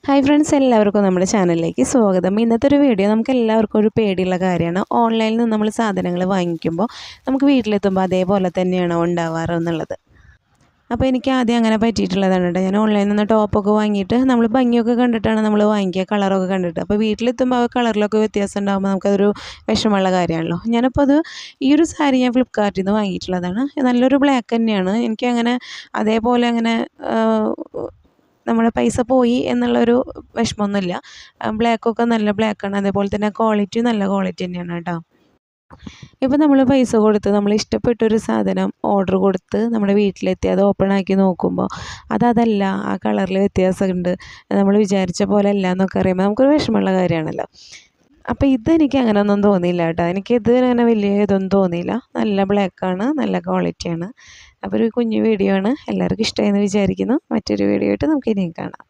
Hi friends, എല്ലാവർക്കും നമ്മുടെ ചാനലിലേക്ക് സ്വാഗതം. ഇന്നത്തെ ഒരു വീഡിയോ നമുക്ക് എല്ലാവർക്കും ഒരു പേടിയുള്ള കാര്യമാണ്. ഓൺലൈനിൽ നിന്ന് നമ്മൾ സാധനങ്ങൾ വാങ്ങിക്കുമ്പോൾ നമുക്ക് വീട്ടിലെത്തുമ്പോൾ അതേപോലെ തന്നെയാണോ ഉണ്ടാവാറ് എന്നുള്ളത്. അപ്പോൾ എനിക്ക് ആദ്യം അങ്ങനെ പറ്റിയിട്ടുള്ളതാണ് കേട്ടോ. ഞാൻ ഓൺലൈനിൽ നിന്ന് ടോപ്പൊക്കെ വാങ്ങിയിട്ട് നമ്മൾ ഭംഗിയൊക്കെ കണ്ടിട്ടാണ് നമ്മൾ വാങ്ങിക്കുക, കളറൊക്കെ കണ്ടിട്ട്. അപ്പോൾ വീട്ടിലെത്തുമ്പോൾ ആ കളറിലൊക്കെ വ്യത്യാസം ഉണ്ടാകുമ്പോൾ നമുക്കതൊരു വിഷമമുള്ള കാര്യമാണല്ലോ. ഞാനപ്പോൾ ഈ ഒരു സാരി ഞാൻ ഫ്ലിപ്കാർട്ടിൽ നിന്ന് വാങ്ങിയിട്ടുള്ളതാണ്. നല്ലൊരു ബ്ലാക്ക് തന്നെയാണ്. എനിക്കങ്ങനെ അതേപോലെ അങ്ങനെ നമ്മുടെ പൈസ പോയി എന്നുള്ളൊരു വിഷമമൊന്നുമില്ല. ബ്ലാക്കൊക്കെ നല്ല ബ്ലാക്കാണ്. അതേപോലെ തന്നെ ക്വാളിറ്റി നല്ല ക്വാളിറ്റി തന്നെയാണ് കേട്ടോ. ഇപ്പം നമ്മൾ പൈസ കൊടുത്ത് നമ്മൾ ഇഷ്ടപ്പെട്ടൊരു സാധനം ഓർഡർ കൊടുത്ത് നമ്മുടെ വീട്ടിലെത്തി അത് ഓപ്പൺ ആക്കി നോക്കുമ്പോൾ അതല്ല, ആ കളറിൽ വ്യത്യാസമുണ്ട്, നമ്മൾ വിചാരിച്ച പോലെ അല്ല എന്നൊക്കെ അറിയുമ്പോൾ നമുക്കൊരു വിഷമമുള്ള കാര്യമാണല്ലോ. അപ്പോൾ ഇതെനിക്ക് അങ്ങനെയൊന്നും തോന്നിയില്ല കേട്ടോ. എനിക്കിത് അങ്ങനെ വലിയ ഇതൊന്നും തോന്നിയില്ല. നല്ല ബ്ലാക്കാണ്, നല്ല ക്വാളിറ്റിയാണ്. അപ്പോൾ ഒരു കുഞ്ഞു വീഡിയോ ആണ്. എല്ലാവർക്കും ഇഷ്ടമായെന്ന് വിചാരിക്കുന്നു. മറ്റൊരു വീഡിയോ ആയിട്ട് നമുക്ക് ഇനിയും കാണാം.